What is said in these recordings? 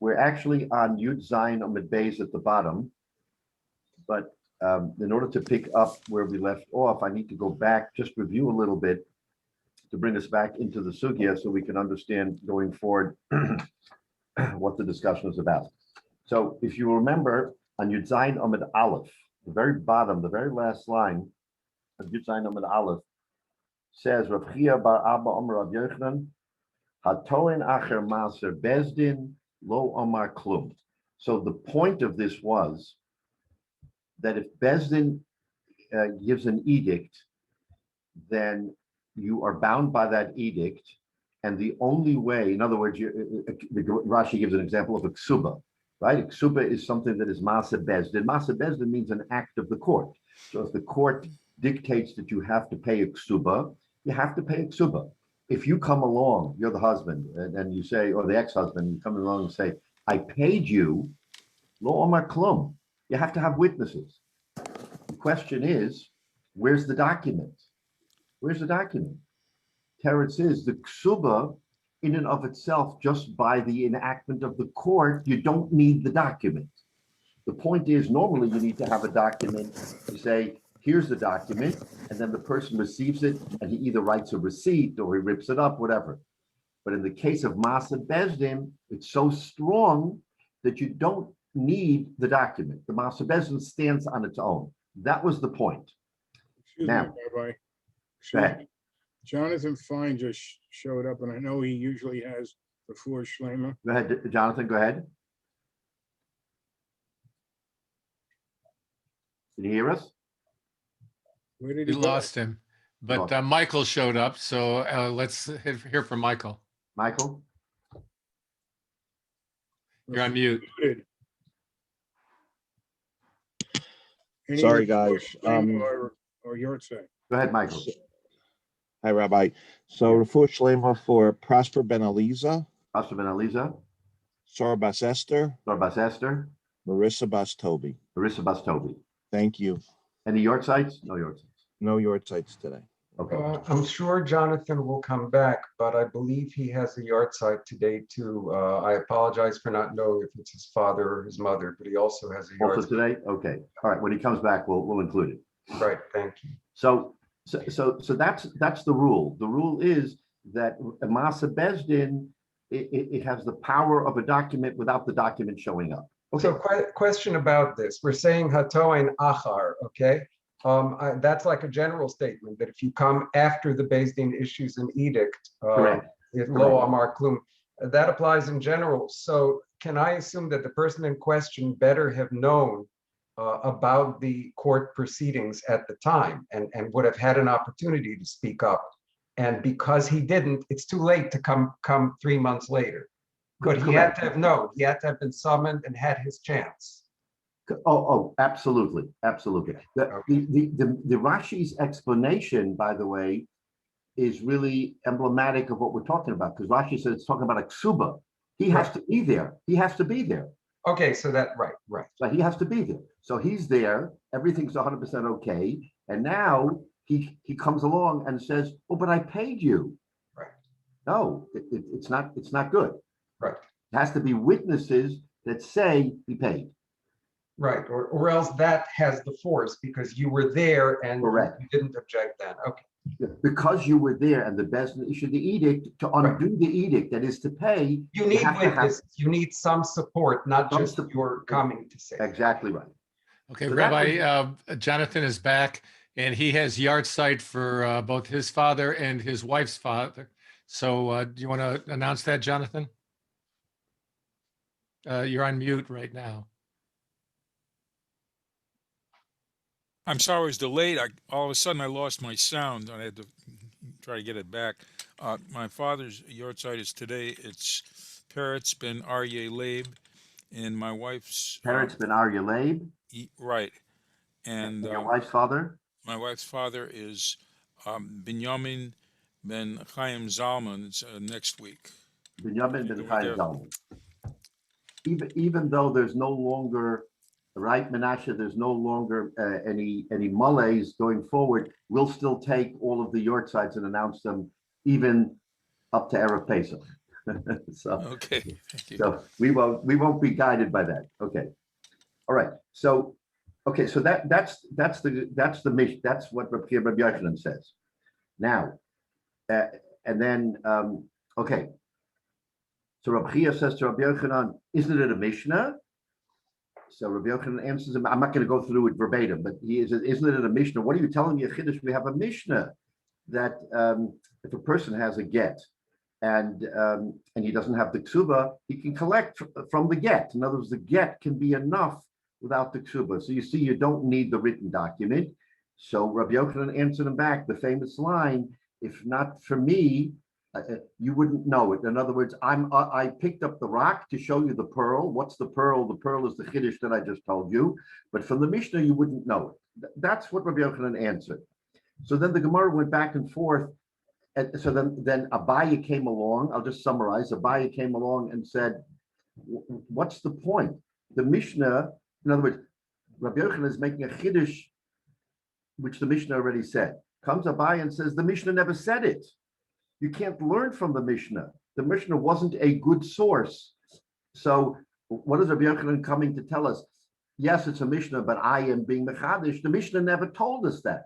We're actually on Yud Zayin Amud Beis at the bottom, but in order to pick up where we left off, I need to go back, just review a little bit to bring us back into the sugya so we can understand going forward what the discussion is about. So if you remember on Yud Zayin Amud Aleph, the very bottom, the very last line of Yud Zayin Amud Aleph says, Rav Chia bar Abba Omer Rav Yochanan, Hatoin Acher Maser Bezdin Lo Omar Klum. So the point of this was that if Bezdin gives an edict, then you are bound by that edict. And the only way, in other words, Rashi gives an example of a ksuba, right? A ksuba is something that is Masa Bezdin. Masa Bezdin means an act of the court. So if the court dictates that you have to pay a ksuba, you have to pay a ksuba. If you come along, you're the husband, and you say, or the ex-husband, you come along and say, I paid you, lo omar klum. You have to have witnesses. The question is, where's the document? Where's the document? Teretz is the ksuba, in and of itself, just by the enactment of the court, you don't need the document. The point is, normally you need to have a document to say, here's the document, and then the person receives it, and he either writes a receipt or he rips it up, whatever. But in the case of Masa Bezdin, it's so strong that you don't need the document. The Masa Bezdin stands on its own. That was the point. Excuse Now, me, Rabbi. go ahead. Jonathan Fine just showed up, and I know he usually has the four Shlema. Go ahead, Jonathan, go ahead. Can you hear us? Where did We he go? lost him, but Michael showed up, so let's hear from Michael. Michael? You're on mute. Sorry, guys. Or your side. Go ahead, Michael. Hi, Rabbi. So, Refuah Shlema for Prosper Ben Eliza, Pastor Ben Eliza, Sora Bas Esther, Dor Bas Esther, Marissa Bas Toby. Marissa Bas Toby. Thank you. Any yard sites? No yard sites. No yard sites today. Okay. I'm sure Jonathan will come back, but I believe he has a yard site today too. I apologize for not knowing if it's his father or his mother, but he also has a yard Also today? Okay. All right. When he comes back, we'll include it. Right. Thank you. So that's the rule. The rule is that a Masa Bezdin, it has the power of a document without the document showing up. Okay. So question about this. We're saying hatoin achar, okay? That's like a general statement that if you come after the Beis Din issues an edict, Correct. lo amar klum, that applies in general. So can I assume that the person in question better have known about the court proceedings at the time and would have had an opportunity to speak up? And because he didn't, it's too late to come 3 months later. But he had to have known. He had to have been summoned and had his chance. Oh, absolutely, absolutely. The Rashi's explanation, by the way, is really emblematic of what we're talking about, because Rashi said it's talking about a ksuba. He has to be there. He has to be there. Okay, so that right. So he has to be there. So he's there. Everything's 100% okay. And now he comes along and says, "Oh, but I paid you." Right. No, it's not good. Right. It has to be witnesses that say he paid. Right, or else that has the force because you were there and Correct. you didn't object then. Okay. Because you were there and the Bezdin issued the edict, to undo the edict, that is to pay. You need witnesses. You need some support, not just your coming to say. Exactly right. Okay, So Rabbi, Jonathan is back, and he has yard site for both his father and his wife's father. So do you want to announce that, Jonathan? You're on mute right now. I'm sorry I was delayed. All of a sudden I lost my sound. I had to try to get it back. My father's yard site is today. It's Peretz Ben Aryeh Leib, and my wife's Peretz Ben Aryeh Leib. Right, and your wife's father. My wife's father is Binyamin Ben Chaim Zalman. It's next week. Binyamin Ben Chaim Zalman. Even though there's no longer. Right, Menashe, there's no longer any mullahs going forward. We'll still take all of the yard sites and announce them even up to Erev Pesach. So, Okay, thank you. so we won't be guided by that. Okay. All right. So, okay. So that's the mission. That's what Rabbi Yochanan says. Now, and then, okay. So Rabbi Hyatt says to Rabbi Yochanan, isn't it a Mishnah? So Rabbi Yochanan answers him. I'm not going to go through it verbatim, but he is, isn't it a Mishnah? What are you telling me, Chiddush? We have a Mishnah that if a person has a get and he doesn't have the ksuba, he can collect from the get. In other words, the get can be enough without the ksuba. So you see, you don't need the written document. So Rabbi Yochanan answered him back the famous line, if not for me, you wouldn't know it. In other words, I picked up the rock to show you the pearl. What's the pearl? The pearl is the chiddush that I just told you. But from the Mishnah, you wouldn't know it. That's what Rabbi Yochanan answered. So then the Gemara went back and forth. And so then Abaye came along. I'll just summarize. Abaye came along and said, what's the point? The Mishnah, in other words, Rabbi Yochanan is making a chiddush, which the Mishnah already said. Comes Abaye and says, the Mishnah never said it. You can't learn from the Mishnah. The Mishnah wasn't a good source. So what is Rabbi Yochanan coming to tell us? Yes, it's a Mishnah, but I am being mechadish. The Mishnah never told us that.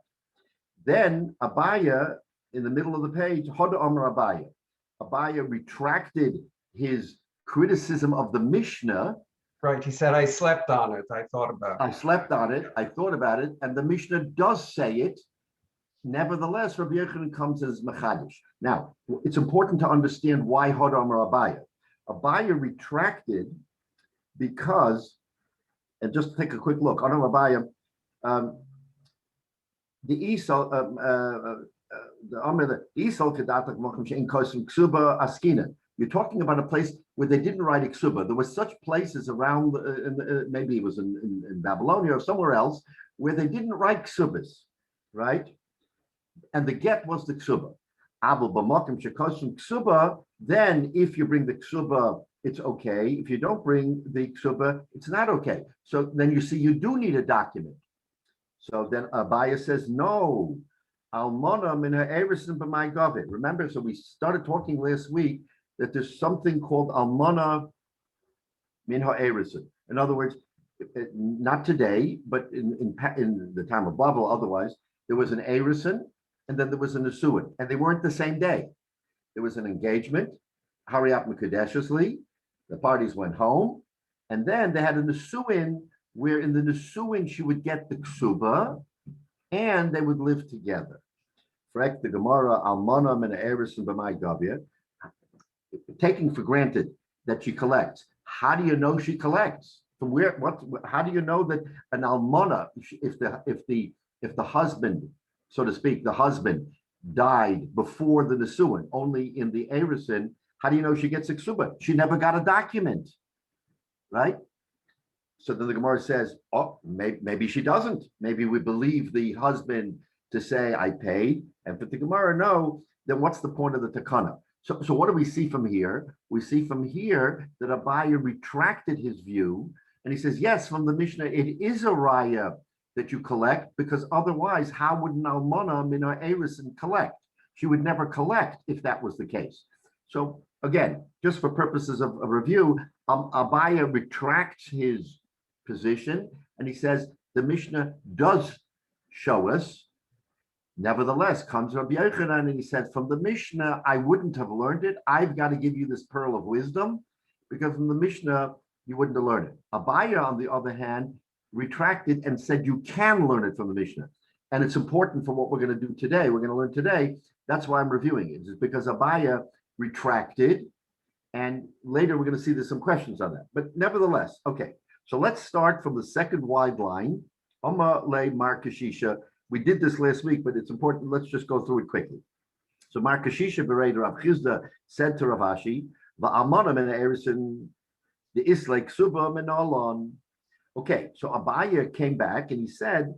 Then Abaye, in the middle of the page, Hoda Omer Abaye. Abaye retracted his criticism of the Mishnah. Right, he said, I slept on it. I thought about it. I slept on it. I thought about it. And the Mishnah does say it. Nevertheless, Rabbi Yochanan comes as mechadish. Now, it's important to understand why Hoda Omer Abaye. Abaye retracted because, and just take a quick look, Hoda Omer Abaye, the Isal, you're talking about a place where they didn't write Iksuba. There were such places around, maybe it was in Babylonia or somewhere else, where they didn't write Ksubas, right? And the get was the ksuba. Then if you bring the ksuba, it's okay. If you don't bring the ksuba, it's not okay. So then you see you do need a document. So then Abaye says, no. Almona min ha'erisin b'may gavit. Remember, so we started talking last week that there's something called almona min ha'erisin. In other words, not today, but in the time of Babel, otherwise, there was an erison, and then there was a nesuin, and they weren't the same day. There was an engagement, Hariyat Mekudeshesli, the parties went home, and then they had a nesuin, where in the nesuin she would get the ksuba, and they would live together. Frek the Gemara, Almana min ha'erisin b'may gavit, taking for granted that she collects. How do you know she collects? From where? What? How do you know that an almana, if the husband, so to speak, the husband died before the nesuin, only in the erison, how do you know she gets a ksuba? She never got a document, right? So then the Gemara says, oh, maybe she doesn't. Maybe we believe the husband to say, I paid. And for the Gemara, no, then what's the point of the takana? So what do we see from here? We see from here that Abaye retracted his view, and he says, yes, from the Mishnah, it is a raya that you collect, because otherwise, how would an almana min ha'erisin collect? She would never collect if that was the case. So again, just for purposes of review, Abaye retracts his position, and he says the Mishnah does show us. Nevertheless, comes Rabbi Yochanan, and he said, from the Mishnah, I wouldn't have learned it. I've got to give you this pearl of wisdom, because from the Mishnah, you wouldn't have learned it. Abaye, on the other hand, retracted and said you can learn it from the Mishnah. And it's important for what we're going to do today. We're going to learn today. That's why I'm reviewing it. It's because Abaye retracted, and later we're going to see there's some questions on that. But nevertheless, okay. So let's start from the second wide line. Oma le Markashisha. We did this last week, but it's important. Let's just go through it quickly. So Markashisha Berei Rav Chizda said to Rav Ashi, "Va'amana min ha'erisin the islay ksuba min alon." Okay, so Abaye came back and he said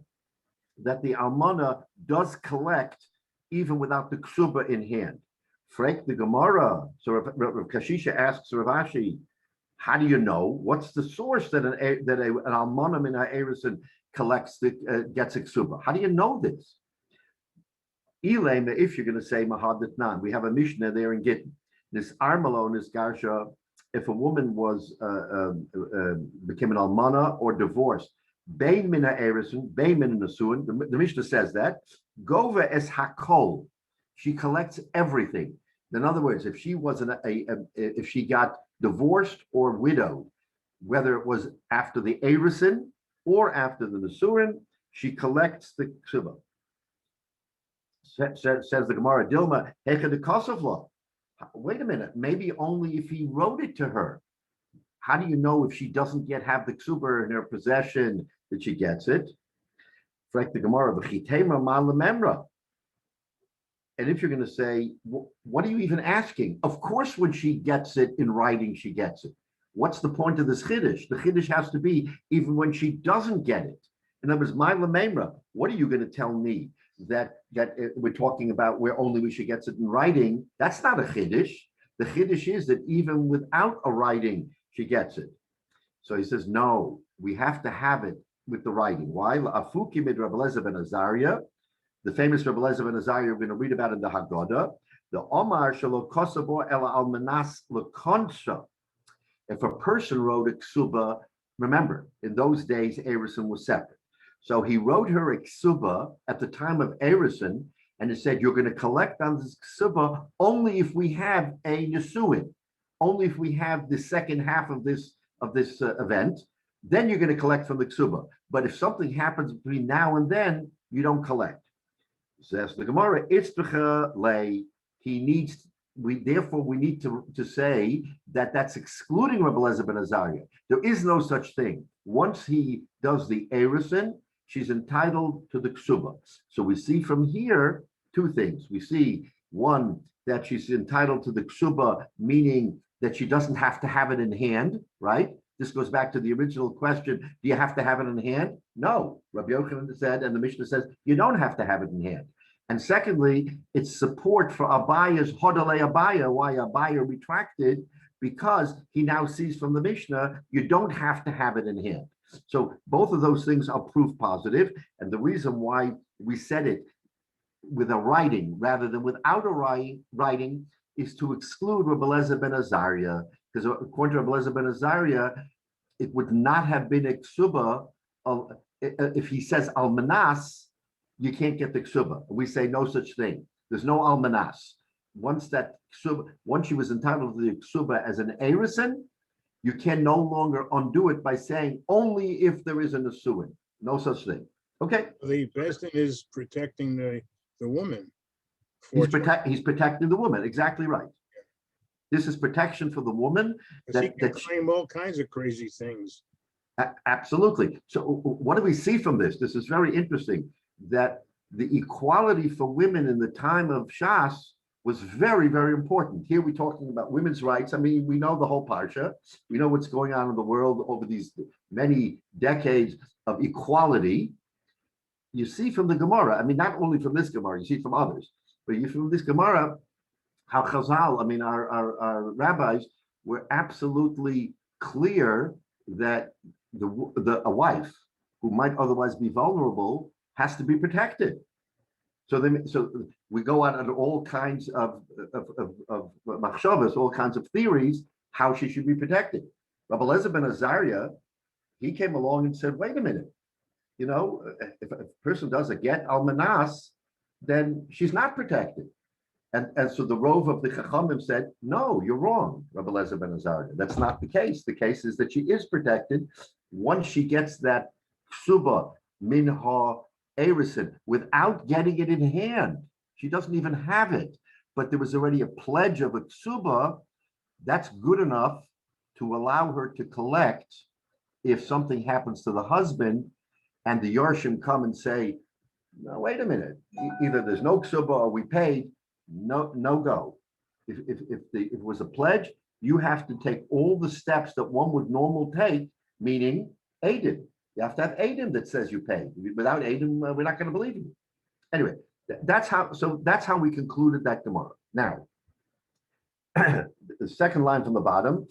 that the almana does collect even without the ksuba in hand. Frek the Gemara. So Rav Kashisha asks Rav Ashi, how do you know? What's the source that an almana min ha'erisin collects, gets a ksuba? How do you know this? Ilema, if you're going to say Mahadatnan, we have a Mishnah there in Gittin. This armalon is garsha if a woman was became an almana or divorced. Bein mina erison, bein mina nasuin. The Mishnah says that gova es hakol. She collects everything. In other words, if she was if she got divorced or widowed, whether it was after the erison or after the nasuin, she collects the ksuba. Says the Gemara, Dilma, Heka de Kosovla. Wait a minute, maybe only if he wrote it to her. How do you know if she doesn't yet have the ksuba in her possession that she gets it? Like the Gemara, V'chitema ma lememra. And if you're going to say, what are you even asking? Of course, when she gets it in writing, she gets it. What's the point of this chiddush? The chiddush has to be even when she doesn't get it. In other words, my lememra, what are you going to tell me? That we're talking about where only we should get it in writing. That's not a chiddush. The chiddush is that even without a writing, she gets it. So he says, no, we have to have it with the writing. Why? Afuki mid Rabbi Eliezer ben Azariah, the famous Rabbi Eliezer ben Azariah we're going to read about in the Haggadah. The Omar shelo kosabo ela almanas lekonsha. If a person wrote a ksuba, remember, in those days, erison was separate. So he wrote her a ksuba at the time of erison, and it said, you're going to collect on this ksuba only if we have a nesuin, only if we have the second half of this event, then you're going to collect from the ksuba. But if something happens between now and then, you don't collect. Says the Gemara, itzbecha lei. He needs. We need to say that that's excluding Rabbi Eliezer ben Azariah. There is no such thing. Once he does the erison, she's entitled to the ksuba. So we see from here two things. We see one, that she's entitled to the ksuba, meaning that she doesn't have to have it in hand, right? This goes back to the original question, do you have to have it in hand? No. Rabbi Yochanan said, and the Mishnah says, you don't have to have it in hand. And secondly, it's support for Abaya's Hodale Abaya, why Abaya retracted, because he now sees from the Mishnah, you don't have to have it in hand. So both of those things are proof positive. And the reason why we said it with a writing rather than without a writing is to exclude Rabbi Eliezer ben Azariah, because according to Rabbi Eliezer ben Azariah, it would not have been a ksuba if he says almanas, you can't get the ksuba. We say no such thing. There's no almanas. Once she was entitled to the ksuba as an erison, you can no longer undo it by saying only if there is a nesuin. No such thing. Okay. The best thing is protecting the woman. He's protecting the woman. Exactly right. This is protection for the woman. He can claim all kinds of crazy things. Absolutely. So what do we see from this? This is very interesting, that the equality for women in the time of Shas was very, very important. Here we're talking about women's rights. I mean, we know the whole parsha. We know what's going on in the world over these many decades of equality. You see from the Gemara, I mean, not only from this Gemara, you see from others, but you from this Gemara, how Chazal, I mean, our rabbis were absolutely clear that a wife who might otherwise be vulnerable has to be protected. So we go out on all kinds of machshavas, all kinds of theories, how she should be protected. Rabbi Eliezer ben Azariah, he came along and said, wait a minute, if a person does a get almanas, then she's not protected. And so the rove of the Chachamim said, no, you're wrong, Rabbi Eliezer ben Azariah. That's not the case. The case is that she is protected once she gets that ksuba minha erison without getting it in hand. She doesn't even have it, but there was already a pledge of a ksuba. That's good enough to allow her to collect if something happens to the husband and the Yorshim come and say, no, wait a minute, either there's no ksuba or we paid, no go. If it was a pledge, you have to take all the steps that one would normally take, meaning Adim. You have to have Adim that says you paid. Without Adim, we're not going to believe you. Anyway, that's how we concluded that Gemara. Now, the second line from the bottom.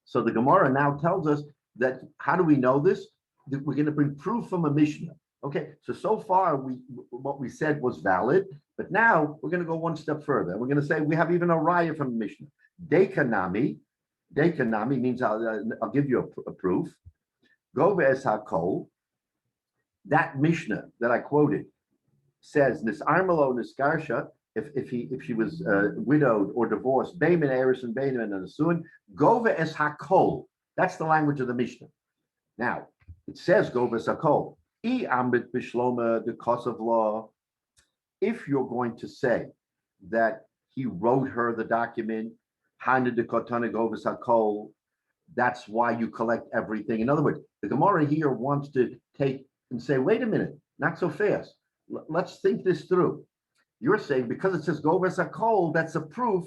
So the Gemara now tells us that, how do we know this? That we're going to bring proof from a Mishnah. Okay, so far what we said was valid, but now we're going to go one step further. We're going to say we have even a raya from the Mishnah. Dekanami means I'll give you a proof. Go ve'es hakol. That Mishnah that I quoted says nisarmelo niskarsha. If she was widowed or divorced, beimin eris and beimin and asuin. Go ve'es hakol. That's the language of the Mishnah. Now it says go ve'es hakol. Amrit bishloma the cause of law. If you're going to say that he wrote her the document, that's why you collect everything. In other words, the Gemara here wants to take and say, wait a minute, not so fast. Let's think this through. You're saying because it says Govas Hakol, that's a proof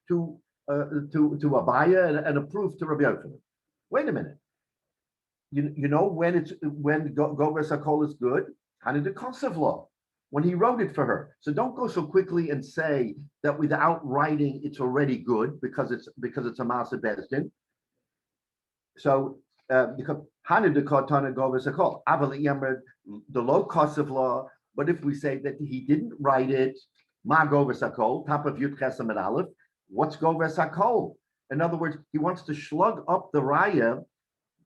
to Abaya and a proof to Rabbi Yochanan. Wait a minute. You know when Govas Hakol is good? Hanid the Kosev law, when he wrote it for her. So don't go so quickly and say that without writing it's already good because it's a Masa Bezdin. So because Hanid the Kotana Govas Hakol, the low Kosev law. But if we say that he didn't write it, Ma Govas Hakol, top of Yud Chesam and Aleph, what's Govas Hakol? In other words, he wants to slug up the raya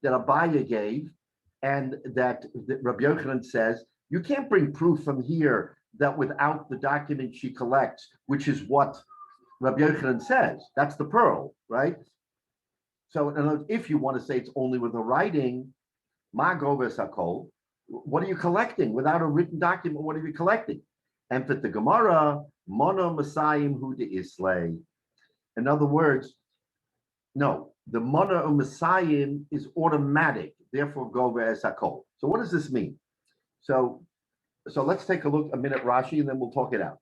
that Abaya gave, and that Rabbi Yochanan says, you can't bring proof from here that without the document she collects, which is what Rabbi Yochanan says. That's the pearl, right? So in other words, if you want to say it's only with the writing, Ma Govas Hakol, what are you collecting? Without a written document, what are you collecting? And for the Gemara, Mono Masayim Hu de Islay. In other words, no, the Mono Masayim is automatic, therefore Gova es Hakol. So what does this mean? So let's take a look a minute, Rashi, and then we'll talk it out.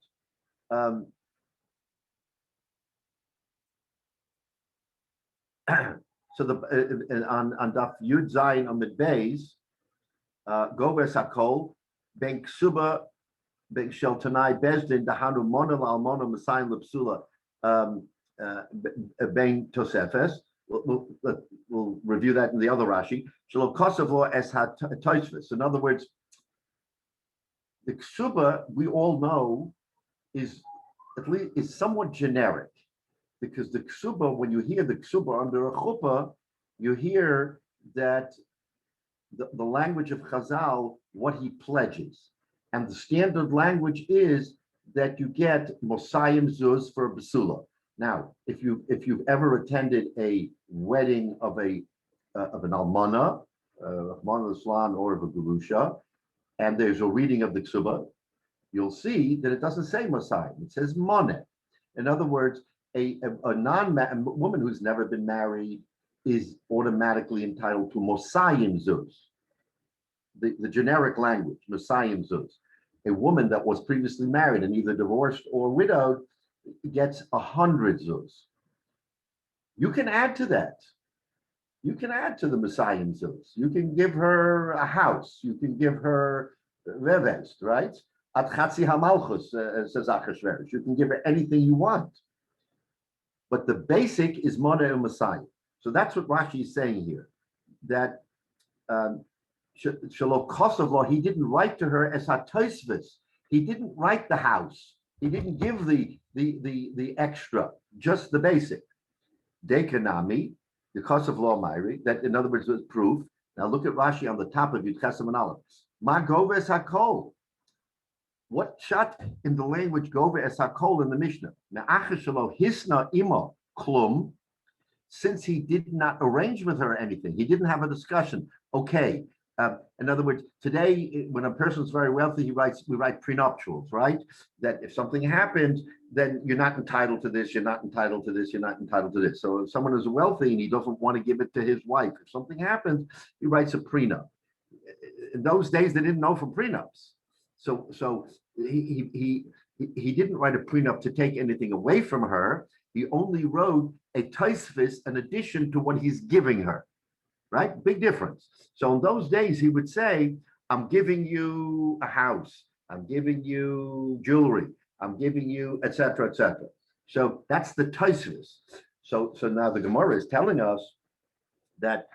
So on Daf Yud Zayin Amid Beis, Govas Hakol, Ben Ksuba, Ben Sheltanai Bezdin, Dahanu Monel Almono Masayim Lepsula, Ben Tosefes. We'll review that in the other Rashi. Shalom Kosovo es ha-toisvis. In other words, the Ksuba we all know is at least is somewhat generic, because the Ksuba, when you hear the Ksuba under a chuppah, you hear that the language of Chazal, what he pledges. And the standard language is that you get Mosayim Zuz for a Basula. Now, if you've ever attended a wedding of an almana, Rahman Islam, or of a Gurusha, and there's a reading of the Ksuba, you'll see that it doesn't say Mosayim, it says Moneh. In other words, a woman who's never been married is automatically entitled to Mosayim Zuz, the generic language, Mosayim Zuz. A woman that was previously married and either divorced or widowed gets 100 Zuz. You can add to that. You can add to the Mosayim Zuz. You can give her a house. You can give her Revest, right? At Chatzi Hamalchus, says Achashverosh. You can give her anything you want. But the basic is Moneh and Mosayim. So that's what Rashi is saying here, that Shalom Kosovo, he didn't write to her as ha-toisvis. He didn't write the house. He didn't give the extra, just the basic. Dekanami, the Kosovo Mairi, that in other words was proof. Now look at Rashi on the top of Yud Chesam and Aleph. Ma Gova es Hakol. What shot in the language Gova es Hakol in the Mishnah? Now Achashalo Hisna Imo Klum. Since he did not arrange with her anything, he didn't have a discussion. Okay. In other words, today, when a person's very wealthy, we write prenuptials, right? That if something happens, then you're not entitled to this, you're not entitled to this, you're not entitled to this. So if someone is wealthy and he doesn't want to give it to his wife, if something happens, he writes a prenup. In those days, they didn't know from prenups. So he didn't write a prenup to take anything away from her. He only wrote a taisvis, an addition to what he's giving her, right? Big difference. So in those days, he would say, I'm giving you a house, I'm giving you jewelry, I'm giving you, etc., etc. So that's the taisvis. So now the Gemara is telling us that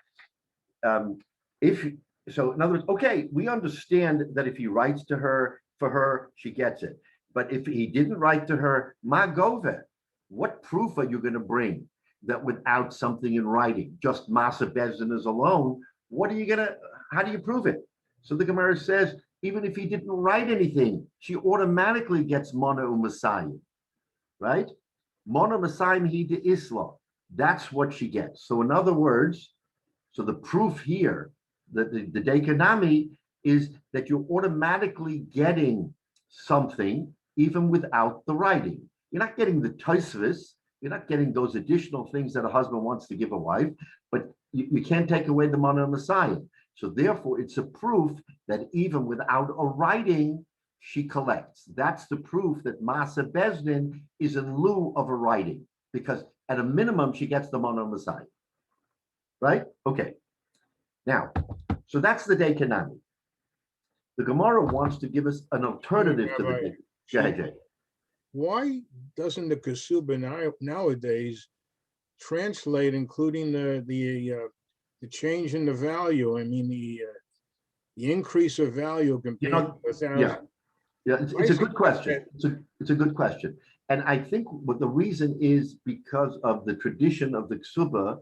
if So in other words, okay, we understand that if he writes to her, for her, she gets it. But if he didn't write to her, ma gove, what proof are you going to bring that without something in writing, just masa bezdin is alone, what are you going to, how do you prove it? So the Gemara says, even if he didn't write anything, she automatically gets mona u'masayim, right? Mona masayim he de isla. That's what she gets. So in other words, so the proof here, that the dekanami is that you're automatically getting something even without the writing. You're not getting the tosfos, you're not getting those additional things that a husband wants to give a wife, but you can't take away the mona messiah. So therefore, it's a proof that even without a writing, she collects. That's the proof that Masa Bezdin is in lieu of a writing, because at a minimum, she gets the mona messiah. Right? Okay. Now, so that's the day Kanani. The Gemara wants to give us an alternative to the day. Go ahead, Jay. Why doesn't the Kasuba nowadays translate, including the change in the value? I mean, the increase of value compared to 1,000. Yeah, it's a good question. It's a good question. And I think what the reason is because of the tradition of the Ksuba,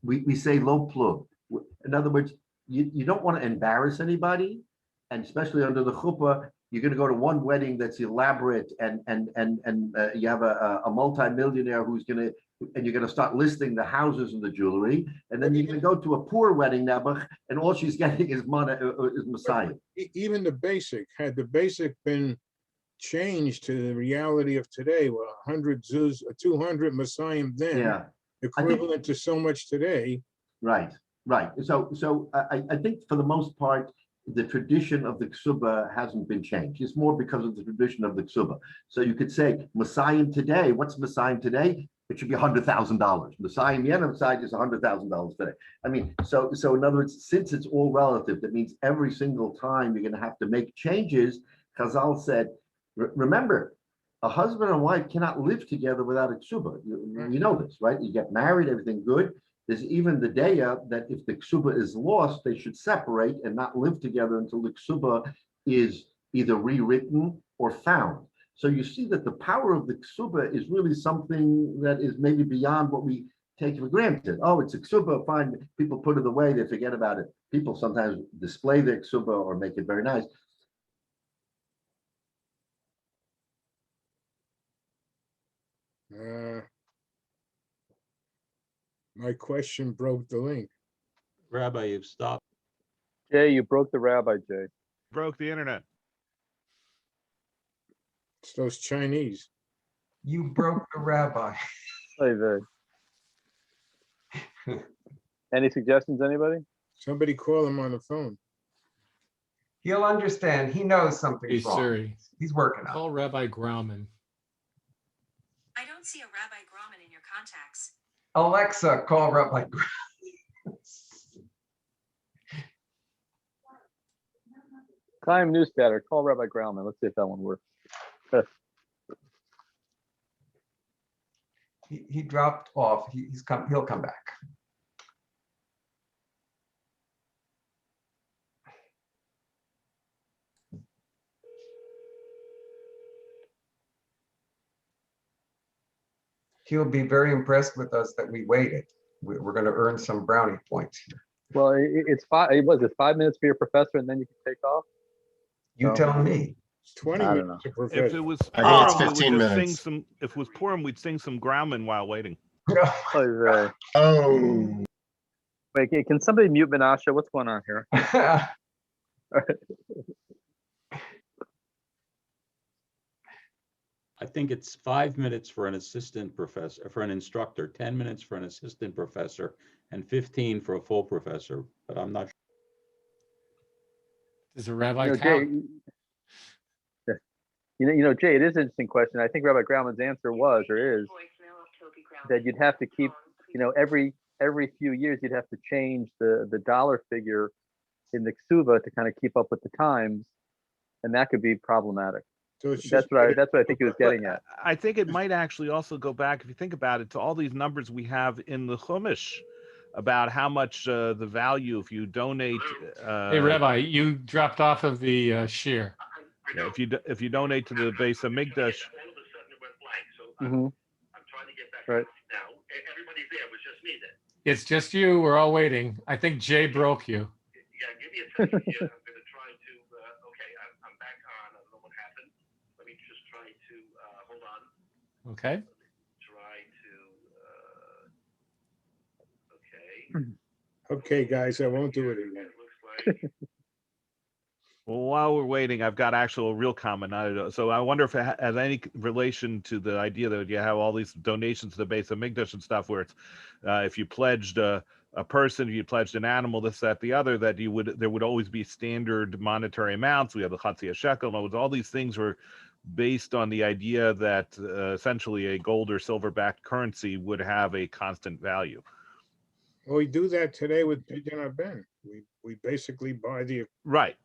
we say lo plug. In other words, you don't want to embarrass anybody, and especially under the chuppah, you're going to go to one wedding that's elaborate, and you have a multi-millionaire who's going to, and you're going to start listing the houses and the jewelry, and then you're going to go to a poor wedding, Nebuch, and all she's getting is Messiah. Even the basic, had the basic been changed to the reality of today, well, 100 zuz, 200 Messiah then, Yeah, equivalent to so much today. right. So I think for the most part, the tradition of the ksuba hasn't been changed. It's more because of the tradition of the ksuba. So you could say Messiah today. What's Messiah today? It should be $100,000. Messiah Yenim side is $100,000 today. I mean, so in other words, since it's all relative, that means every single time you're going to have to make changes. Chazal said, remember, a husband and wife cannot live together without a ksuba. You know this, right? You get married, everything good. There's even the daya that if the ksuba is lost, they should separate and not live together until the ksuba is either rewritten or found. So you see that the power of the ksuba is really something that is maybe beyond what we take for granted. Oh, it's a ksuba, fine. People put it away, they forget about it. People sometimes display their ksuba or make it very nice. My question broke the link. Rabbi, you've stopped. Jay, you broke the rabbi, Jay. Broke the internet. It's those Chinese. You broke the rabbi. Hey, there. Any suggestions, anybody? Somebody call him on the phone. He'll understand. He knows something's Hey, wrong. Siri, He's working on it. call Rabbi Grauman. I don't see a Rabbi Grauman in your contacts. Alexa, call Rabbi. Time newscaster, call Rabbi Grauman. Let's see if that one works. He dropped off. He'll come back. He'll be very impressed with us that we waited. We're going to earn some brownie points here. Well, it's 5 minutes for your professor, and then you can take off. You No. tell me. It's 20 I don't minutes. If Professor. it was I think it's Purim, we would 15 just minutes. if it was Purim, we'd sing some Grauman while waiting. Hey, there. Oh, Wait, can somebody mute Menashe? What's going on here? I think it's 5 minutes for an assistant professor, for an instructor, 10 minutes for an assistant professor, and 15 for a full professor, but I'm not sure. Does a rabbi Jay, count? Jay, it is an interesting question. I think Rabbi Grauman's answer was, or is, that you'd have to keep, every few years you'd have to change the dollar figure in the ksuba to kind of keep up with the times, and that could be problematic. So it's That's just what I think he was getting But at. I think it might actually also go back, if you think about it, to all these numbers we have in the Chumash. about how much the value if you donate. Hey, Rabbi, you dropped off of the Shiur. Yeah, if you donate to the base of Migdash. Mm-hmm. Right. It's just you. We're all waiting. I think Jay broke you. Okay. Okay, guys, I won't do it again. Well, while we're waiting, I've got actual real comment. So I wonder if it has any relation to the idea that you have all these donations to the base of Migdash and stuff, where it's if you pledged a person, if you pledged an animal, this, that, the other, that there would always be standard monetary amounts. We have the Chatzia shekel, all these things were based on the idea that essentially a gold or silver-backed currency would have a constant value. Well, we do that today with Pidyon Ben. We basically buy the Right,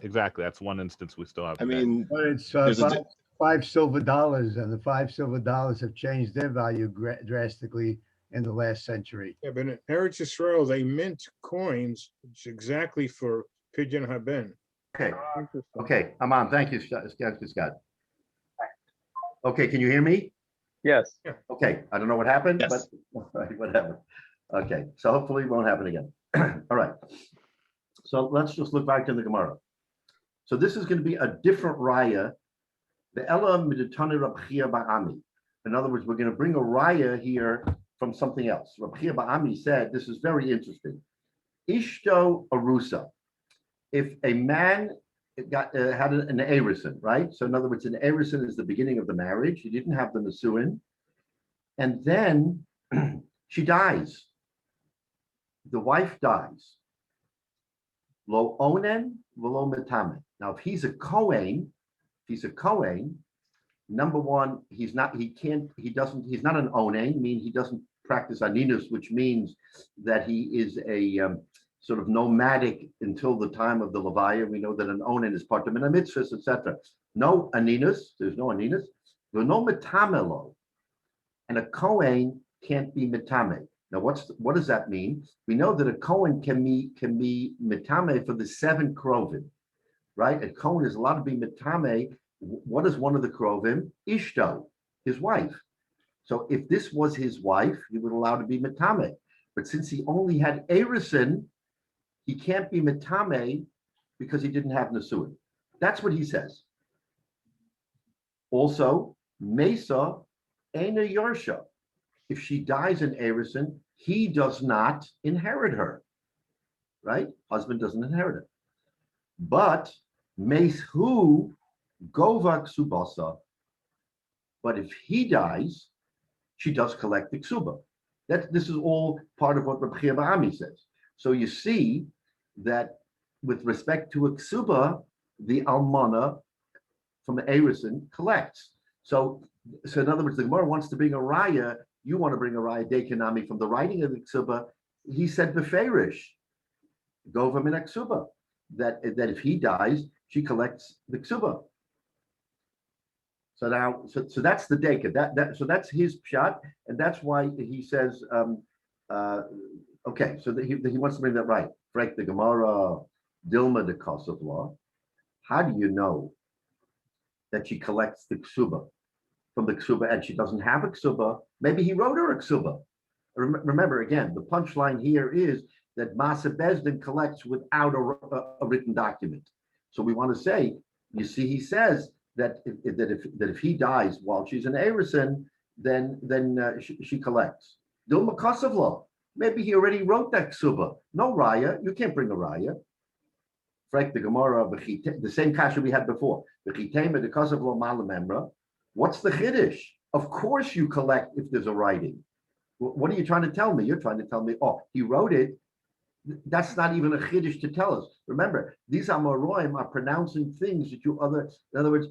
exactly. That's one instance we still have. I mean, But it's there's a five silver dollars, and the $5 have changed their value drastically in the last century. Yeah, but in Eretz Yisrael, they mint coins exactly for Pidyon Haben. Okay, I'm on. Thank you, Scott. Okay, can you hear me? Yes. Okay, I don't know what happened, Yes. but whatever. Okay, so hopefully it won't happen again. All right. So let's just look back to the Gemara. So this is going to be a different raya. The Ella Miditani Rabchia Ba'ami. In other words, we're going to bring a raya here from something else. Rabchia Ba'ami said, this is very interesting. Ishto Arusa. If a man had an erison, right? So in other words, an erison is the beginning of the marriage. He didn't have the nisuin. And then she dies. The wife dies. Lo onen, lo metame. Now, if he's a Kohen, number one, he's not an onen, meaning he doesn't practice aninus, which means that he is a sort of nomadic until the time of the Levaya. We know that an onen is part of a mitzvahs, etc. No aninus, there's no aninus. There's no metamelo. And a Kohen can't be metame. Now, what does that mean? We know that a Kohen can be metame for the 7 krovim, right? A Kohen is allowed to be metame. What is one of the krovim? Ishto, his wife. So if this was his wife, he would allow to be metame. But since he only had erison, he can't be metame because he didn't have nesuin. That's what he says. Also, Mesa ain't a Yorsha. If she dies in erison, he does not inherit her, right? Husband doesn't inherit her. But Mesu Govak Subasa. But if he dies, she does collect the ksuba. This is all part of what Rabbi Hyatt says. So you see that with respect to a ksuba, the almana from the erison collects. So in other words, the Gemara wants to bring a raya. You want to bring a raya dekanami from the writing of the ksuba. He said beferish, gova min ksuba, that if he dies, she collects the ksuba. So now, so that's the deka. So that's his pshat, and that's why he says, okay. So that he wants to bring that right. Frank the Gemara, Dilma the Kosov law. How do you know that she collects the ksuba from the ksuba and she doesn't have a ksuba? Maybe he wrote her a ksuba. Remember, again, the punchline here is that Masa Bezdin collects without a written document. So we want to say, you see, he says that if he dies while she's an erison, then she collects. Dilma Kosovlo. Maybe he already wrote that ksuba. No raya. You can't bring a raya. Frank the Gemara, the same kasha we had before. What's the chiddush? Of course you collect if there's a writing. What are you trying to tell me? You're trying to tell me, oh, he wrote it. That's not even a chiddush to tell us. Remember, these Amoraim are pronouncing things that in other words,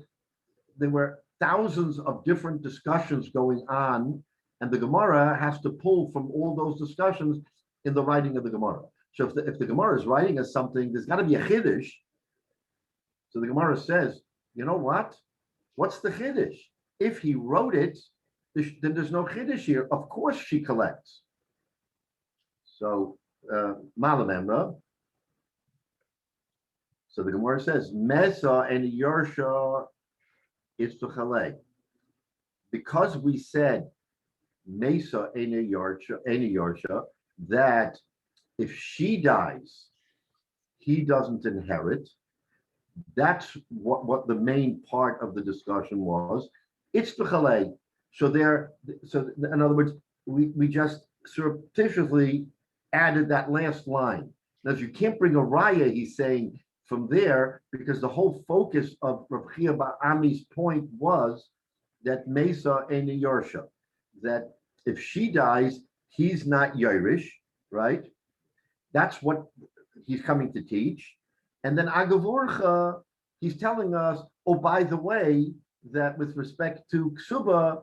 there were thousands of different discussions going on, and the Gemara has to pull from all those discussions in the writing of the Gemara. So if the Gemara is writing us something, there's got to be a chiddush. So the Gemara says, you know what? What's the chiddush? If he wrote it, then there's no chiddush here. Of course she collects. So, Malamemra. So the Gemara says, Mesa and Yorsha is to Chale. Because we said Mesa and Yorsha, that if she dies, he doesn't inherit. That's what the main part of the discussion was. It's to Chale. So in other words, we just surreptitiously added that last line. Now, if you can't bring a raya, he's saying from there, because the whole focus of Rabbi Ami's point was that Mesa and Yorsha, that if she dies, he's not Yerush, right? That's what he's coming to teach. And then Agavorcha, he's telling us, oh, by the way, that with respect to Ksuba,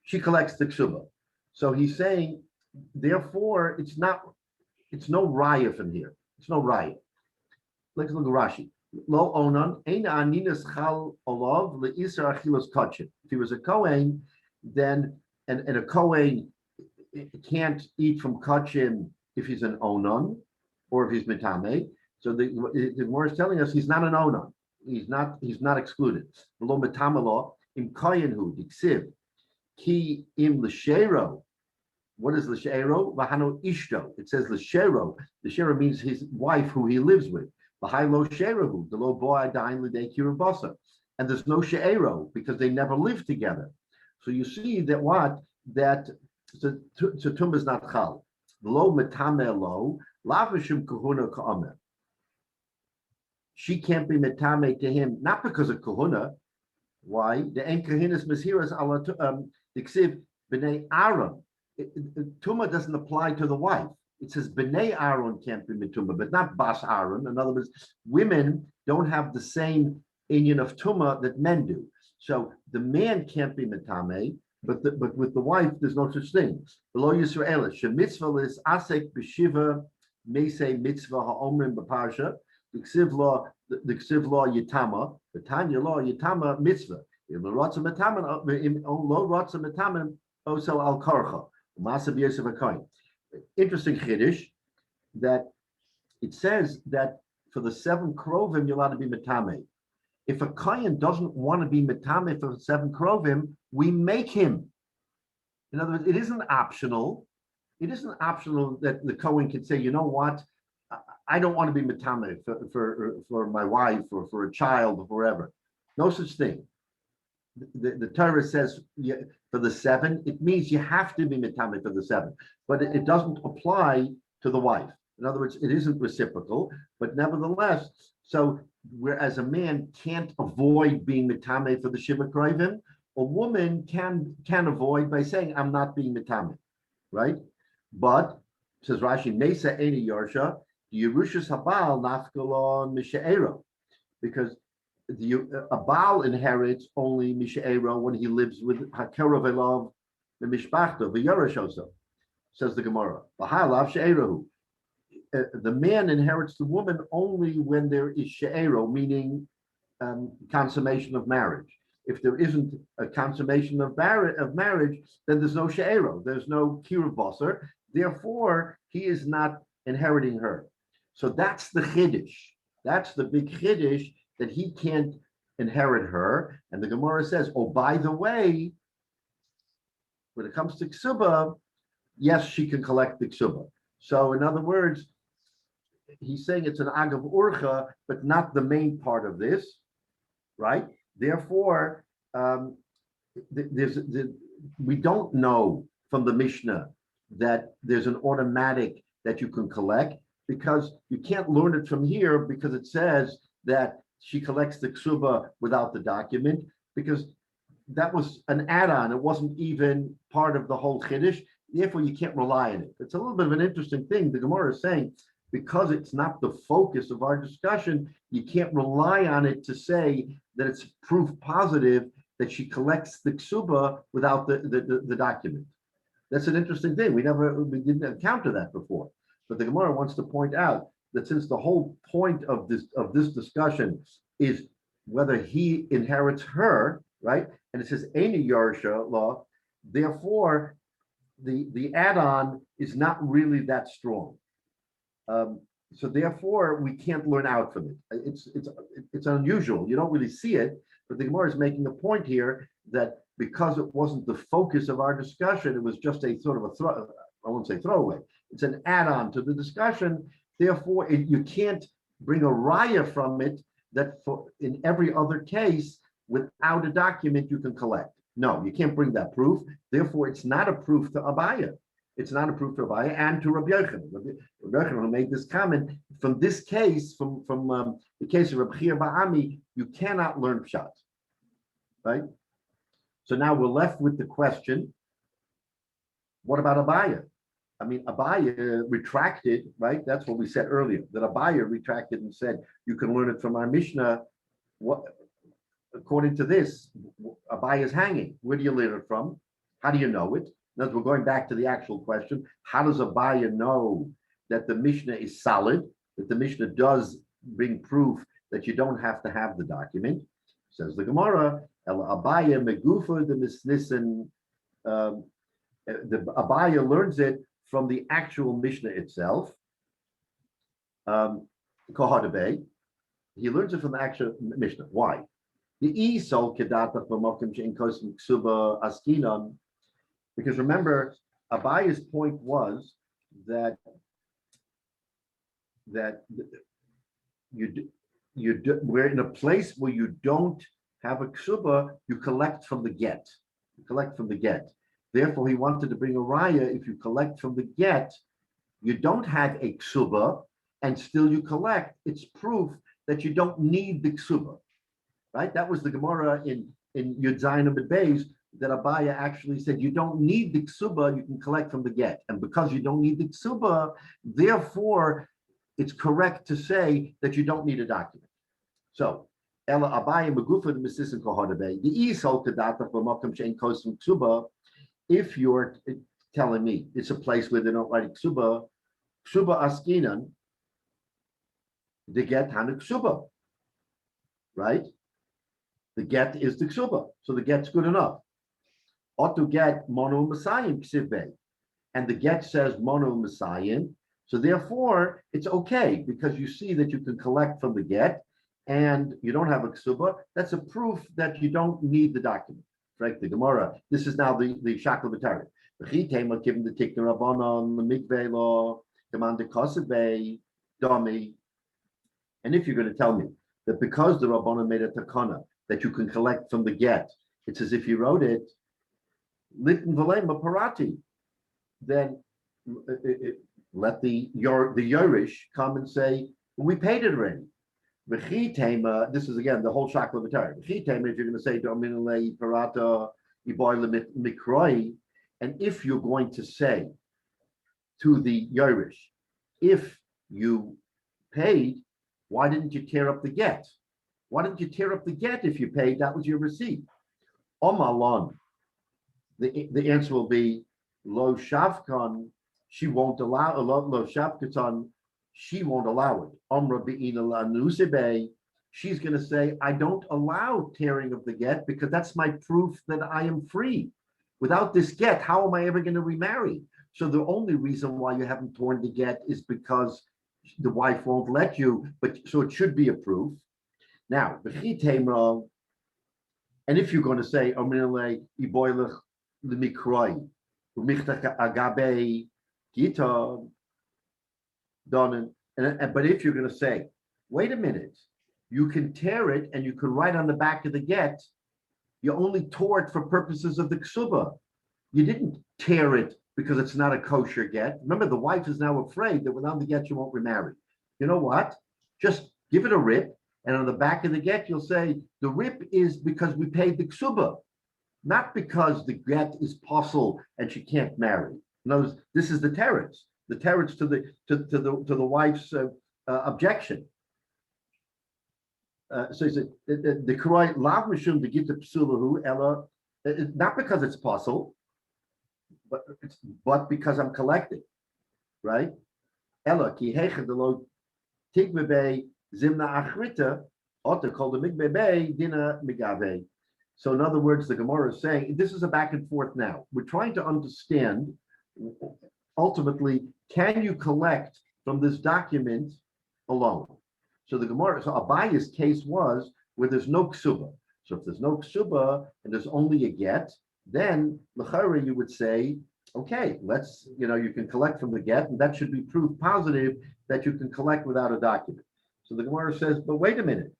she collects the Ksuba. So he's saying, therefore, it's no raya from here. It's no raya. Let's look at Rashi. Lo onan, ein aninas chal olav le'isar achilas kachin. If he was a Kohen, then, and a Kohen can't eat from kachin if he's an onan, or if he's mitame. So the Gemara is telling us he's not an onan. He's not excluded. Lo mitame law, im koyenhu, diksiv, ki im l'shero. What is l'shero? V'hano ishto. It says l'shero. L'shero means his wife who he lives with. V'hai lo sherahu, the lo boy adain l'dei kirubasa. And there's no she'ero because they never lived together. So you see that so tum is not chal. Lo metame lo, lavashim kahuna ka'amer. She can't be metame to him, not because of kahuna. Why? The en kahinas meshiras ala diksiv b'nei Aaron. Tuma doesn't apply to the wife. It says b'nei Aaron can't be mituma, but not bas Aaron. In other words, women don't have the same inyan of tuma that men do. So the man can't be mitame, but with the wife, there's no such thing. Below Yisrael, shemitzvah is asek b'shiva meisei mitzvah ha'omrim b'parsha. The ksiv law yitama, the tanya law yitama mitzvah. In the rotza metaman, in lo rotza metaman, also al karcha. Interesting chiddush that it says that for the 7 krovim you're allowed to be metame. If a kohen doesn't want to be metame for 7 krovim, we make him. In other words, it isn't optional. It isn't optional that the kohen can say, you know what, I don't want to be metame for my wife or for a child or forever. No such thing. The Torah says for the 7, it means you have to be metame for the 7, but it doesn't apply to the wife. In other words, it isn't reciprocal, but nevertheless, so whereas a man can't avoid being metame for the shiva krovim, a woman can avoid by saying, I'm not being metame, right? But, says Rashi, Mesa Eni Yorsha, Yerushas Habal Nafkalon Mishaero, because a Baal inherits only Mishaero when he lives with Hakerav Elov, the Mishpachto, the Yerush also, says the Gemara. The man inherits the woman only when there is she'ero, meaning consummation of marriage. If there isn't a consummation of marriage, then there's no she'ero, there's no kiruv basar. Therefore, he is not inheriting her. So that's the chiddush. That's the big chiddush, that he can't inherit her. And the Gemara says, oh, by the way, when it comes to ksuba, yes, she can collect the ksuba. So in other words, he's saying it's an agav urcha, but not the main part of this, right? Therefore, we don't know from the Mishnah that there's an automatic that you can collect, because you can't learn it from here, because it says that she collects the ksuba without the document, because that was an add-on. It wasn't even part of the whole chiddush. Therefore, you can't rely on it. It's a little bit of an interesting thing. The Gemara is saying, because it's not the focus of our discussion, you can't rely on it to say that it's proof positive that she collects the ksuba without the document. That's an interesting thing. We didn't encounter that before. But the Gemara wants to point out that since the whole point of this discussion is whether he inherits her, right? And it says any Yarsha law, therefore the add-on is not really that strong. So therefore, we can't learn out from it. It's unusual. You don't really see it, but the Gemara is making a point here that because it wasn't the focus of our discussion, it was just a sort of a I won't say throwaway. It's an add-on to the discussion. Therefore, you can't bring a raya from it that in every other case, without a document, you can collect. No, you can't bring that proof. Therefore, it's not a proof to Abaya. It's not a proof to Abaya and to Rabbi Yochanan. Rabbi Yochanan made this comment from this case, from the case of Rabbi Hyatt Ba'ami, you cannot learn pshat, right? So now we're left with the question: what about Abaya? I mean, Abaya retracted, right? That's what we said earlier. That Abaya retracted and said you can learn it from our Mishnah. What, according to this, Abaya is hanging. Where do you learn it from? How do you know it? Now, we're going back to the actual question. How does Abaya know that the Mishnah is solid, that the Mishnah does bring proof that you don't have to have the document? Says the Gemara, Abaya megufa the misnissen. The Abaya learns it from the actual Mishnah itself. Kohadabe. He learns it from the actual Mishnah. Why? Because remember, Abaya's point was that we're in a place where you don't have a ksuba, you collect from the get. You collect from the get. Therefore, he wanted to bring a raya. If you collect from the get, you don't have a ksuba, and still you collect. It's proof that you don't need the ksuba, right? That was the Gemara in Yud Zayin Amud Beis, that Abaya actually said you don't need the ksuba, you can collect from the get. And because you don't need the ksuba, therefore, it's correct to say that you don't need a document. So, Ela Abaya Megufa the Mesisin Kohadabe, the Isol Kadata for Makam Shein Kosim Ksuba, if you're telling me it's a place where they don't write ksuba, ksuba askinan, the get hana ksuba, right? The get is the ksuba, so the get's good enough. Ought to get mono messiah ksive, and the get says mono messiah, so therefore it's okay because you see that you can collect from the get, and you don't have a ksuba. That's a proof that you don't need the document. Right, the Gemara. This is now the Shakla B'Tarit. The Chitema given the Tikna Rabbanon, the Mikveh law, command the Kosebei, Domi. And if you're going to tell me that because the Rabbanon made a takana that you can collect from the get, it's as if you wrote it, Litin Valema Parati, then let the Yorish come and say, well, we paid it already. This is again the whole Shakla B'Tarit. If you're going to say Dominale Parata Iboy Mikroi, and if you're going to say to the Yorish, if you paid, why didn't you tear up the get? Why didn't you tear up the get if you paid? That was your receipt. Omalon, the answer will be Lo Shavkan, she won't allow Lo Shavkaton. She won't allow it. She's going to say, I don't allow tearing of the get because that's my proof that I am free. Without this get, how am I ever going to remarry? So the only reason why you haven't torn the get is because the wife won't let you, but so it should be a proof. Now, and if you're going to say, but if you're going to say, wait a minute, you can tear it and you can write on the back of the get, you only tore it for purposes of the ksuba. You didn't tear it because it's not a kosher get. Remember, the wife is now afraid that without the get, you won't remarry. You know what? Just give it a rip. And on the back of the get, you'll say, the rip is because we paid the ksuba, not because the get is possible and she can't marry. In other words, this is the teretz. The teretz to the wife's objection. So he said the koroi lav mishum to get the psulahu ella, not because it's possible, but because I'm collecting, right? Ella ki hecha de lo tigbebe zimna achrita ota called the migbebe dina migave. So in other words, the Gemara is saying this is a back and forth now. We're trying to understand ultimately, can you collect from this document alone? So the Gemara, so Abaya's case was where there's no ksuba. So if there's no ksuba and there's only a get, then l'chara you would say, okay, let's, you can collect from the get, and that should be proof positive that you can collect without a document. So the Gemara says, but wait a minute,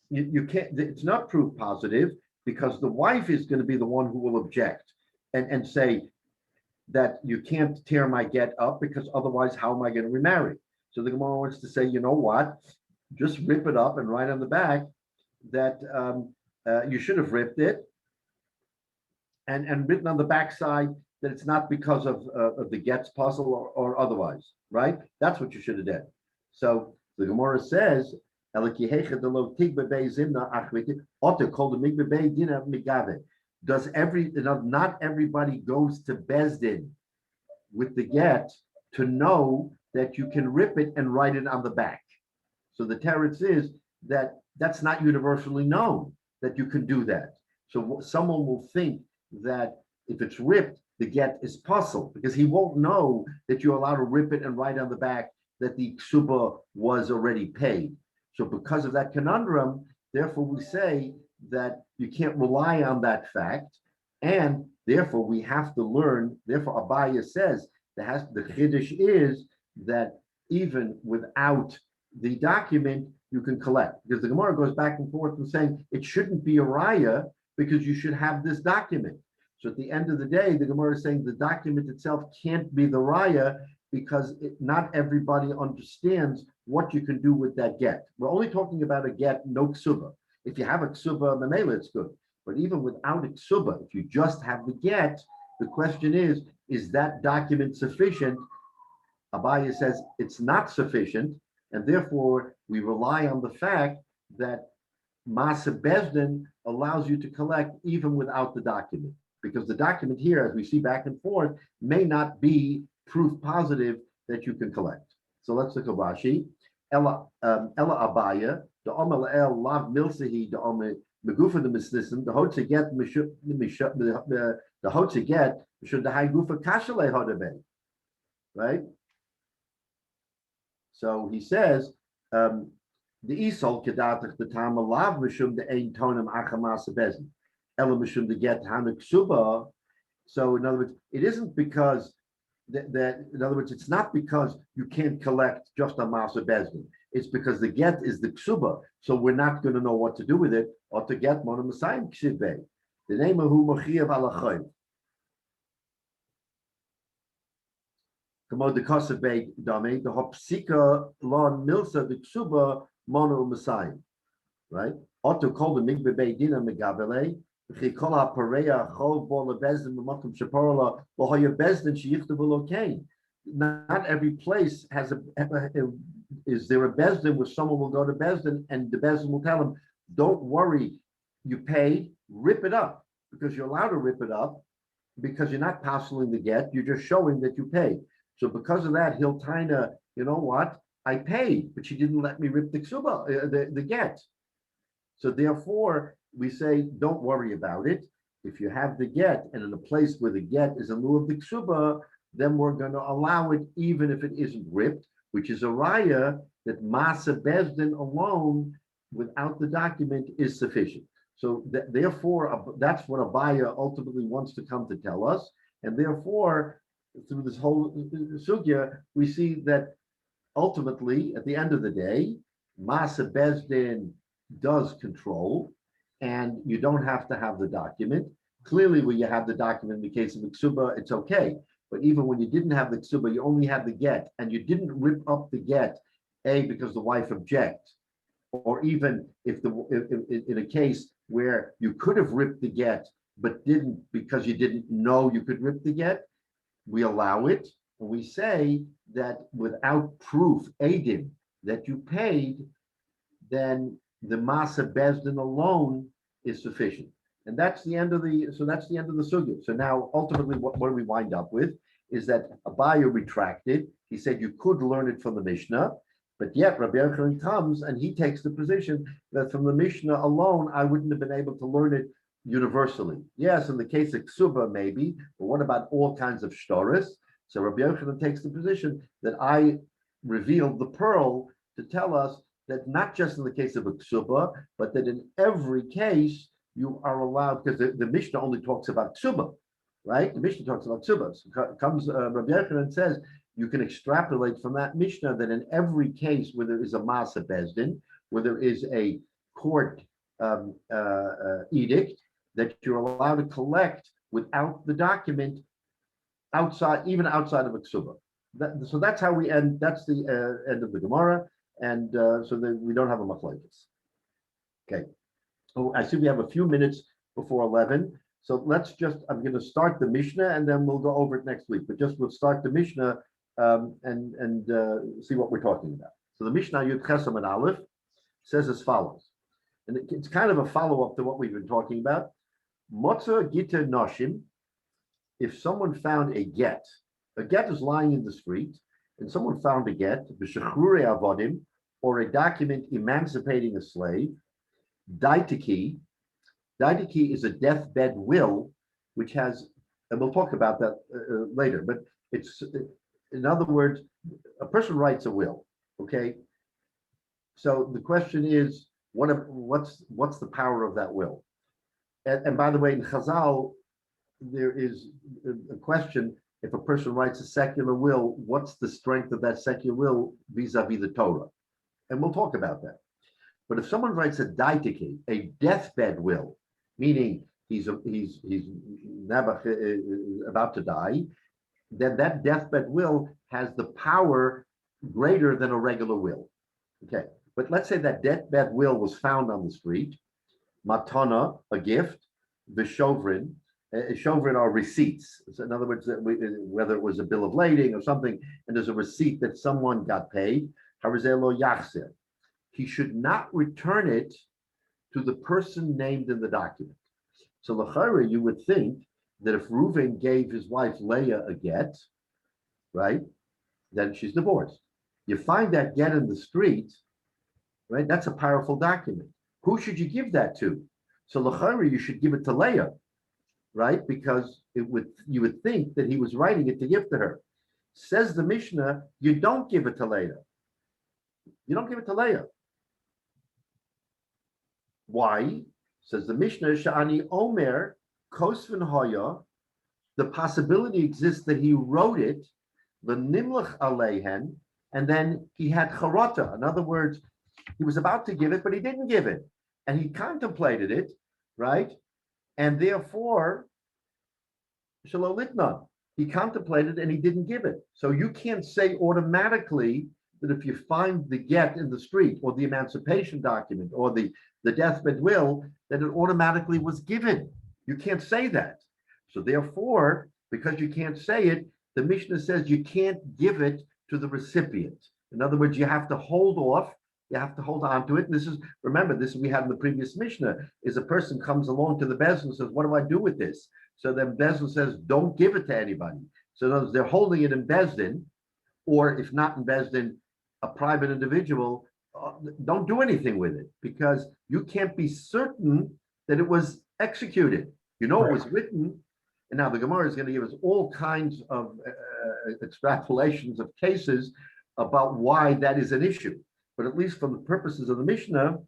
you can't, it's not proof positive because the wife is going to be the one who will object and say that you can't tear my get up because otherwise how am I going to remarry? So the Gemara wants to say, you know what, just rip it up and write on the back that you should have ripped it and written on the back side that it's not because of the get's puzzle or otherwise, right? That's what you should have done. So the Gemara says, does not everybody goes to Bezdin with the get to know that you can rip it and write it on the back? So the teretz is that that's not universally known that you can do that. So someone will think that if it's ripped, the get is puzzled because he won't know that you're allowed to rip it and write on the back that the ksuba was already paid. So because of that conundrum, therefore we say that you can't rely on that fact, and therefore we have to learn. Therefore, Abaya says the chiddush is that even without the document, you can collect, because the Gemara goes back and forth and saying it shouldn't be a raya because you should have this document. So at the end of the day, the Gemara is saying the document itself can't be the raya because not everybody understands what you can do with that get. We're only talking about a get, no ksuba. If you have a ksuba, mamela, it's good. But even without a ksuba, if you just have the get, the question is that document sufficient? Abaya says it's not sufficient, and therefore we rely on the fact that Masa Bezdin allows you to collect even without the document. Because the document here, as we see back and forth, may not be proof positive that you can collect. So let's look at Rashi. Ella Abaya, the Omer El Lav Milsahi, the Omer Megufa the Mislisim, the Hotze get the Hotze get should the High Gufa Kashale Hodabe. Right? So he says, the Isol Kedatach the Tama Lav Mishum the Ein Tonim Achamasa Bezin. Ella Mishum the get Hanik Suba. So in other words, it isn't because that in other words, it's not because you can't collect just on Masa Bezdin. It's because the get is the ksuba, so we're not going to know what to do with it, or to get Mona Masayim Ksibbe. The name of who Machiav Alachayv. Kamo the Kosebe Dame, the Hopsika Lon Milsa, the ksuba Mona Masayim. Right? Otto called the Migbe Dina Megabele. Not every place has is there a bezdin where someone will go to bezdin and the bezdin will tell him, don't worry, you paid, rip it up, because you're allowed to rip it up because you're not parceling the get, you're just showing that you paid. So because of that, he'll kinda, you know what, I paid, but she didn't let me rip the ksuba, the get. So therefore, we say, don't worry about it. If you have the get, and in a place where the get is in lieu of the ksuba, then we're going to allow it even if it isn't ripped, which is a raya that Masa Bezdin alone, without the document, is sufficient. So therefore, that's what Abaya ultimately wants to come to tell us. And therefore, through this whole sugya, we see that ultimately, at the end of the day, Masa Bezdin does control, and you don't have to have the document. Clearly, when you have the document in the case of the ksuba, it's okay. But even when you didn't have the ksuba, you only had the get, and you didn't rip up the get, because the wife objects, or even if in a case where you could have ripped the get but didn't because you didn't know you could rip the get, we allow it, and we say that without proof, edim, that you paid, then the Masa Bezdin alone is sufficient. And that's the end of the sugya. So now ultimately what do we wind up with is that Abaya retracted. He said you could learn it from the Mishnah, but yet Rabbi Yochanan comes and he takes the position that from the Mishnah alone, I wouldn't have been able to learn it universally. Yes, in the case of Ksuba maybe, but what about all kinds of shtoris? So Rabbi Yochanan takes the position that I revealed the pearl to tell us that not just in the case of a ksuba, but that in every case you are allowed, because the Mishnah only talks about ksuba, right? The Mishnah talks about ksuba. So comes Rabbi Yochanan and says you can extrapolate from that Mishnah that in every case where there is a masa bezdin, where there is a court edict, that you're allowed to collect without the document outside, even outside of a ksuba. So that's how we end. That's the end of the Gemara, and so that we don't have a machlokes. Okay. Oh, I see we have a few minutes before 11. So let's just, I'm going to start the Mishnah and then we'll go over it next week. But just we'll start the Mishnah and see what we're talking about. So the Mishnah Yud Chesam and Aleph says as follows, and it's kind of a follow-up to what we've been talking about. Motza Gita Noshim, if someone found a get is lying in the street, and someone found a get, b'shechrurei avodim, or a document emancipating a slave, daitiki is a deathbed will, which has, and we'll talk about that later, but it's, in other words, a person writes a will, okay? So the question is, what's the power of that will? And by the way, in Chazal, there is a question, if a person writes a secular will, what's the strength of that secular will vis-a-vis the Torah? And we'll talk about that. But if someone writes a daitiki, a deathbed will, meaning he's about to die, then that deathbed will has the power greater than a regular will. Okay, but let's say that deathbed will was found on the street, matana, a gift, vishovrin. Shovrin are receipts. So in other words, whether it was a bill of lading or something, and there's a receipt that someone got paid, he should not return it to the person named in the document. So l'chara, you would think that if Reuven gave his wife Leah a get, right, then she's divorced. You find that get in the street, right? That's a powerful document. Who should you give that to? So l'chara, you should give it to Leah, right? Because you would think that he was writing it to give to her. Says the Mishnah, you don't give it to Leah. You don't give it to Leah. Why? Says the Mishnah, Sha'ani Omer, Kosvin Hoya, the possibility exists that he wrote it, the Nimlach Alehen, and then he had Charata. In other words, he was about to give it, but he didn't give it. And he contemplated it, right? And therefore, Shalolitna, he contemplated and he didn't give it. So you can't say automatically that if you find the get in the street or the emancipation document or the deathbed will, that it automatically was given. You can't say that. So therefore, because you can't say it, the Mishnah says you can't give it to the recipient. In other words, you have to hold off. You have to hold on to it. And this is, remember, this we had in the previous Mishnah, is a person comes along to the Bezdin and says, what do I do with this? So then Bezdin says, don't give it to anybody. So in other words, they're holding it in Bezdin, or if not in Bezdin, a private individual, don't do anything with it because you can't be certain that it was executed. You know, it was written. And now the Gemara is going to give us all kinds of extrapolations of cases about why that is an issue. But at least from the purposes of the Mishnah,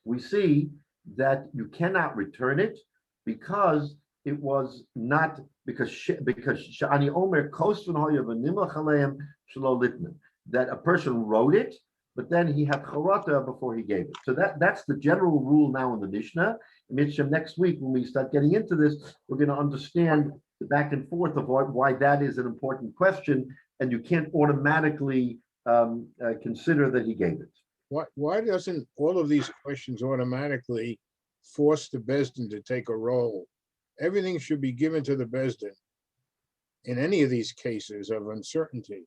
we see that you cannot return it because it was not, because Sha'ani Omer Kosvin Hoya v'Nimlach Aleim Shelo Litman, that a person wrote it, but then he had Charata before he gave it. So that's the general rule now in the Mishnah. Next week, when we start getting into this, we're going to understand the back and forth of why that is an important question, and you can't automatically consider that he gave it. Why doesn't all of these questions automatically force the Bezdin to take a role? Everything should be given to the Bezdin in any of these cases of uncertainty.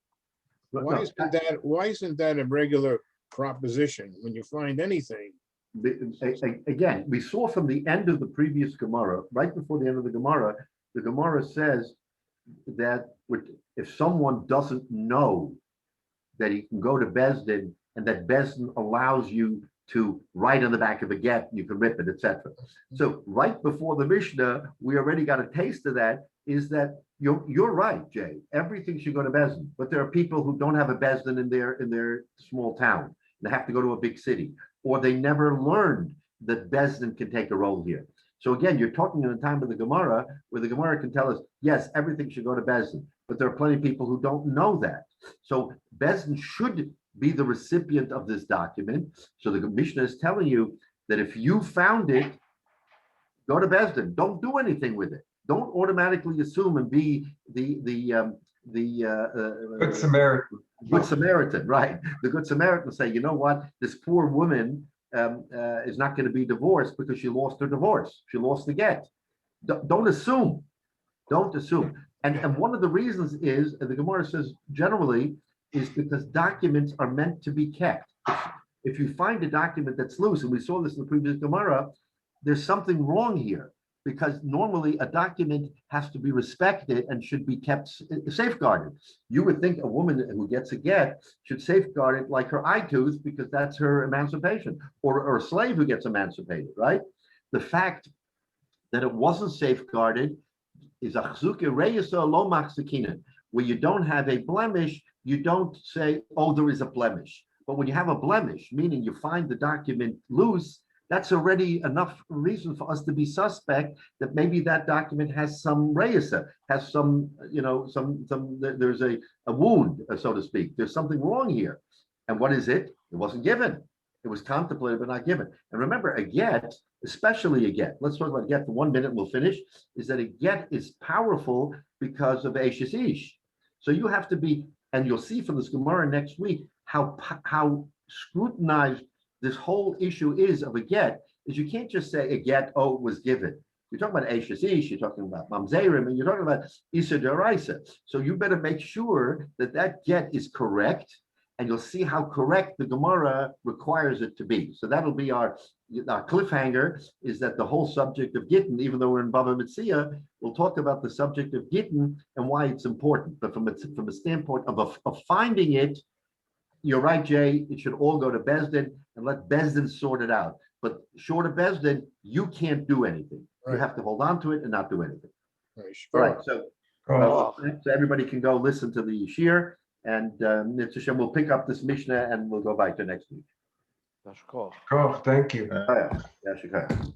Why isn't that a regular proposition when you find anything? Again, we saw from the end of the previous Gemara, right before the end of the Gemara says that if someone doesn't know that he can go to Bezdin and that Bezdin allows you to write on the back of a get, you can rip it, etc. So right before the Mishnah, we already got a taste of that is that you're right, Jay. Everything should go to Bezdin, but there are people who don't have a Bezdin in their small town. They have to go to a big city, or they never learned that Bezdin can take a role here. So again, you're talking in the time of the Gemara, where the Gemara can tell us, yes, everything should go to Bezdin, but there are plenty of people who don't know that. So Bezdin should be the recipient of this document. So the Mishnah is telling you that if you found it, go to Bezdin. Don't do anything with it. Don't automatically assume and be the Good Samaritan. Good Samaritan, right? The Good Samaritan say, you know what, this poor woman is not going to be divorced because she lost her divorce. She lost the get. Don't assume. Don't assume. And one of the reasons is, and the Gemara says generally, is because documents are meant to be kept. If you find a document that's loose, and we saw this in the previous Gemara, there's something wrong here, because normally a document has to be respected and should be kept safeguarded. You would think a woman who gets a get should safeguard it like her eye tooth, because that's her emancipation, or a slave who gets emancipated, right? The fact that it wasn't safeguarded is achzuke reyesa lo machzikinen, where you don't have a blemish, you don't say, oh, there is a blemish. But when you have a blemish, meaning you find the document loose, that's already enough reason for us to be suspect that maybe that document has some reyesa, has some, there's a wound, so to speak. There's something wrong here. And what is it? It wasn't given. It was contemplated, but not given. And remember, a get, especially a get, let's talk about a get for 1 minute, we'll finish, is that a get is powerful because of Eishes Ish. So you have to be, and you'll see from this Gemara next week, how scrutinized this whole issue is of a get, is you can't just say a get, oh, it was given. You're talking about Eishes Ish, you're talking about Mamzerim, and you're talking about Issa Deraisa. So you better make sure that that get is correct, and you'll see how correct the Gemara requires it to be. So that'll be our cliffhanger, is that the whole subject of Gittin, even though we're in Bava Metzia, we'll talk about the subject of Gittin and why it's important. But from a standpoint of finding it, you're right, Jay, it should all go to Bezdin and let Bezdin sort it out. But short of Bezdin, you can't do anything. Right. You have to hold on to it and not do anything. Right, All right, sure. so everybody can go listen to the Shiur, and we'll pick up this Mishnah and we'll go back to next week. Cool, thank you. Yeah, Shikha.